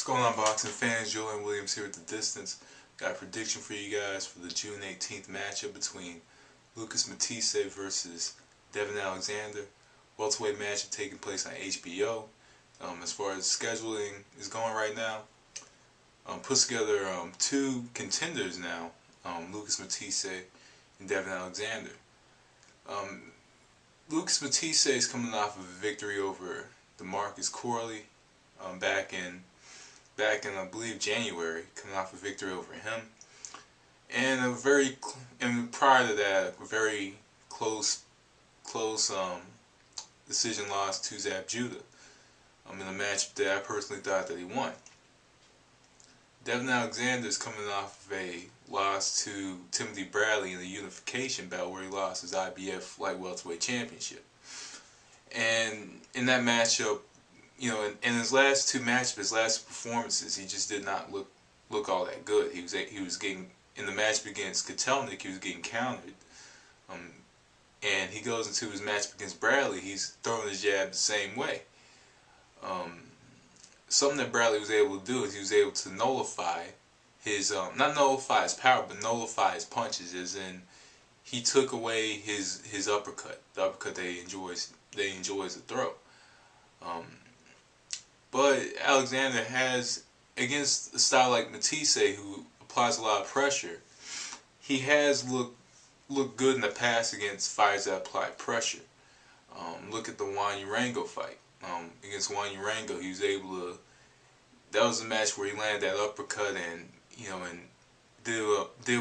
going on, boxing fans? Julian Williams here at the distance. Got a prediction for you guys for the June 18th matchup between Matthysse versus Devon Alexander. Welterweight matchup taking place on HBO. As far as scheduling is going right now, put together two contenders now, Matthysse and Devon Alexander. Matthysse is coming off of a victory over DeMarcus Corley back in I believe January, coming off a victory over him, and prior to that, a very close decision loss to Zab Judah in a match that I personally thought that he won. Devon Alexander is coming off of a loss to Timothy Bradley in the unification bout where he lost his IBF light welterweight championship. And in that matchup, you know, in his last two matchups, his last performances, he just did not look all that good. He was getting, in the match against Kotelnik, he was getting countered. And he goes into his match against Bradley, he's throwing his jab the same way. Something that Bradley was able to do is he was able to nullify his, not nullify his power, but nullify his punches, as in he took away his uppercut, the uppercut that he enjoys to throw. But Alexander has, against a style like Matthysse, who applies a lot of pressure, he has looked good in the past against fighters that apply pressure. Look at the Juan Urango fight. Against Juan Urango, he was able to. That was a match where he landed that uppercut and did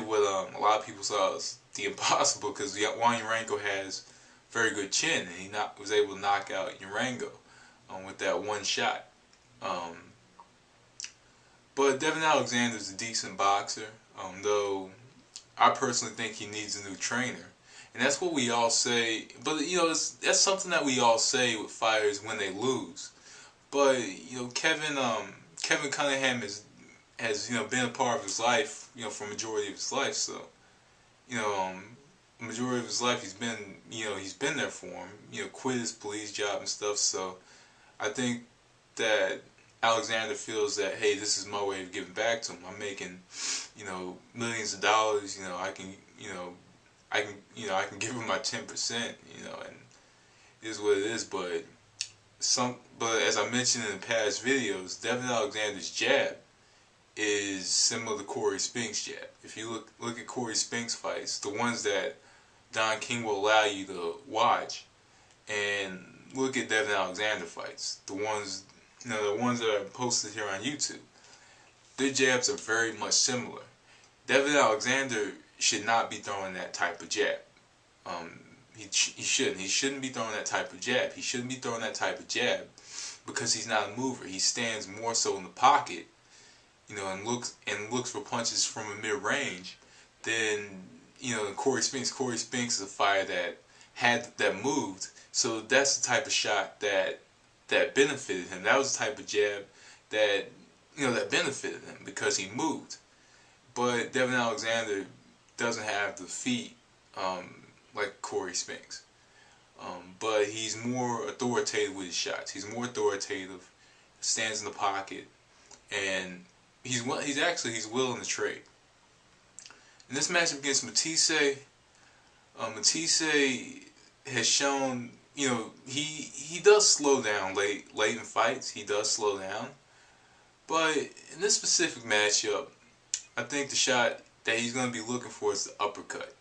what a lot of people saw as the impossible, because Juan Urango has very good chin, and he was able to knock out Urango with that one shot. But Devon Alexander is a decent boxer, though I personally think he needs a new trainer. And that's what we all say, but that's something that we all say with fighters when they lose. But Kevin Cunningham has been a part of his life, for a majority of his life. So majority of his life he's been there for him. Quit his police job and stuff. So I think that Alexander feels that, hey, this is my way of giving back to him. I'm making millions of dollars. I can give him my 10%. And it is what it is. But as I mentioned in the past videos, Devon Alexander's jab is similar to Corey Spink's jab. If you look at Corey Spink's fights, the ones that Don King will allow you to watch, and look at Devon Alexander fights, the ones that are posted here on YouTube, their jabs are very much similar. Devon Alexander should not be throwing that type of jab. He shouldn't. He shouldn't be throwing that type of jab. He shouldn't be throwing that type of jab because he's not a mover. He stands more so in the pocket, and looks for punches from a mid-range than Corey Spinks. Corey Spinks is a fighter that moved. So that's the type of shot that benefited him. That was the type of jab that that benefited him because he moved. But Devon Alexander doesn't have the feet like Corey Spinks. But he's more authoritative with his shots. He's more authoritative, stands in the pocket, and he's willing to trade. In this matchup against Matthysse, Matthysse has shown, he does slow down late in fights. He does slow down. But in this specific matchup, I think the shot that he's going to be looking for is the uppercut.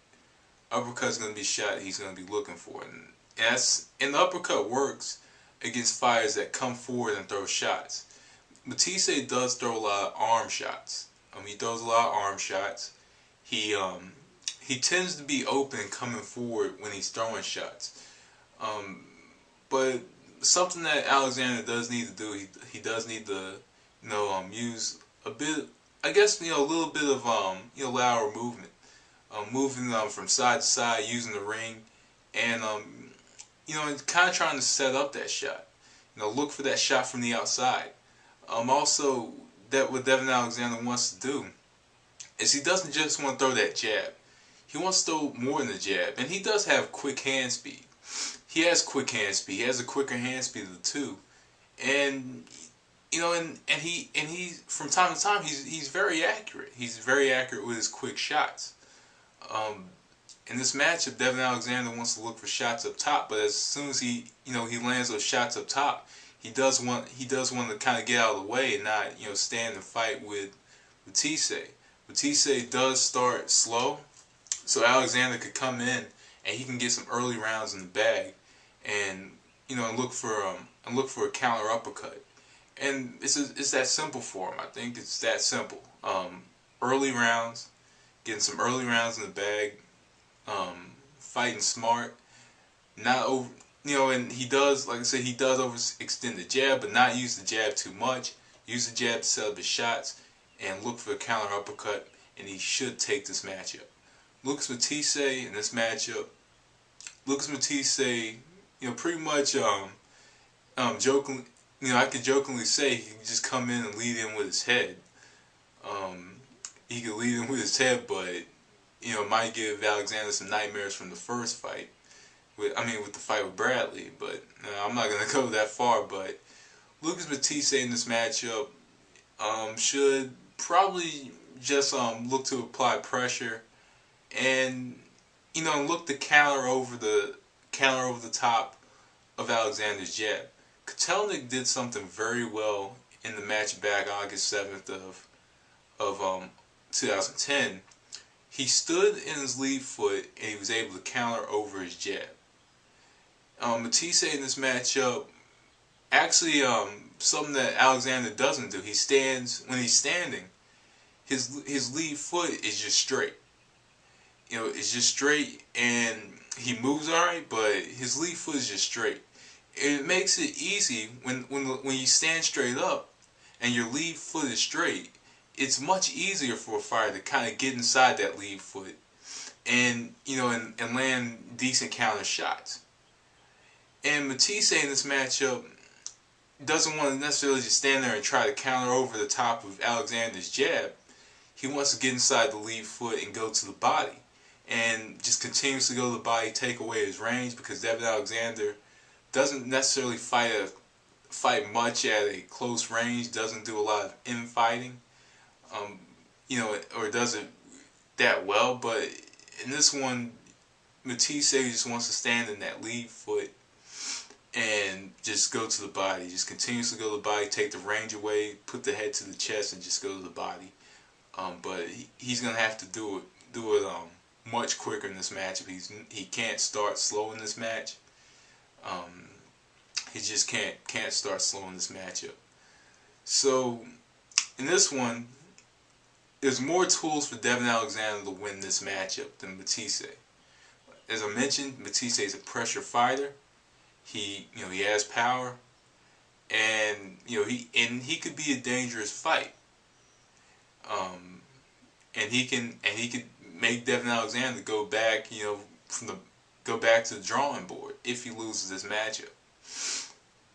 Uppercut is going to be a shot he's going to be looking for. And the uppercut works against fighters that come forward and throw shots. Matthysse does throw a lot of arm shots. He throws a lot of arm shots. He tends to be open coming forward when he's throwing shots. But something that Alexander does need to do, he does need to use a bit, I guess, a little bit of lateral movement, moving from side to side, using the ring, and kind of trying to set up that shot. Look for that shot from the outside. Also, that what Devon Alexander wants to do is he doesn't just want to throw that jab. He wants to throw more than the jab, and he does have quick hand speed. He has quick hand speed. He has a quicker hand speed of the two, and you know, and he from time to time he's very accurate. He's very accurate with his quick shots. In this matchup, Devon Alexander wants to look for shots up top, but as soon as he lands those shots up top, he does want to kind of get out of the way and not stand and fight with Matthysse. Matthysse does start slow, so Alexander could come in and he can get some early rounds in the bag, and look for a counter uppercut. And it's that simple for him. I think it's that simple. Early rounds, getting some early rounds in the bag, fighting smart, not over. And he does, like I said, he does overextend the jab, but not use the jab too much. Use the jab to set up his shots and look for a counter uppercut, and he should take this matchup. Lucas Matthysse in this matchup. Lucas Matthysse, pretty much jokingly. I could jokingly say he could just come in and lead in with his head. He could lead in with his head, but might give Alexander some nightmares from the first fight. With the fight with Bradley. But I'm not gonna go that far. But Lucas Matthysse in this matchup should probably just look to apply pressure and look to counter over the top of Alexander's jab. Kotelnik did something very well in the match back August 7th of 2010. He stood in his lead foot and he was able to counter over his jab. Matthysse in this matchup, actually something that Alexander doesn't do. He stands, when he's standing, his lead foot is just straight. It's just straight, and he moves alright, but his lead foot is just straight. It makes it easy when you stand straight up and your lead foot is straight. It's much easier for a fighter to kind of get inside that lead foot and and land decent counter shots. And Matthysse in this matchup doesn't want to necessarily just stand there and try to counter over the top of Alexander's jab. He wants to get inside the lead foot and go to the body, and just continuously go to the body, take away his range, because Devon Alexander doesn't necessarily fight much at a close range, doesn't do a lot of infighting, or does it that well. But in this one, Matthysse just wants to stand in that lead foot and just go to the body, just continuously go to the body, take the range away, put the head to the chest, and just go to the body. But he's gonna have to do it much quicker in this matchup. He can't start slow in this match. He just can't start slow in this matchup. So in this one, there's more tools for Devon Alexander to win this matchup than Matthysse. As I mentioned, Matthysse is a pressure fighter. He has power, and he could be a dangerous fight. And he could make Devon Alexander go back, go back to the drawing board if he loses this matchup.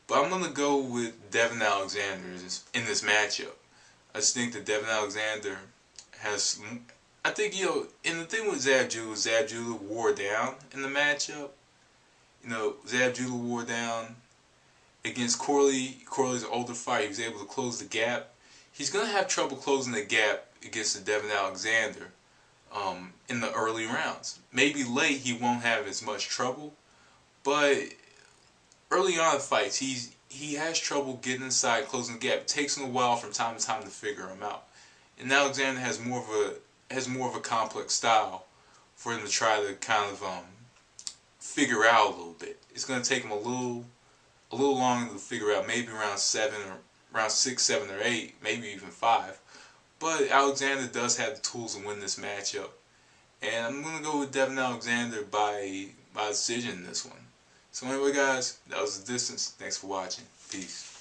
But I'm gonna go with Devon Alexander in this matchup. I just think that Devon Alexander has, I think and the thing with Zab Judah wore down in the matchup. Zab Judah wore down against Corley. Corley's an older fight. He was able to close the gap. He's gonna have trouble closing the gap against the Devon Alexander in the early rounds. Maybe late he won't have as much trouble, but early on in fights he has trouble getting inside, closing the gap. It takes him a while from time to time to figure him out. And Alexander has more of a complex style for him to try to kind of figure out a little bit. It's going to take him a little longer to figure out, maybe around 6, 7, or 8, maybe even 5. But Alexander does have the tools to win this matchup, and I'm going to go with Devon Alexander by decision in this one. So anyway, guys, that was The Distance. Thanks for watching. Peace.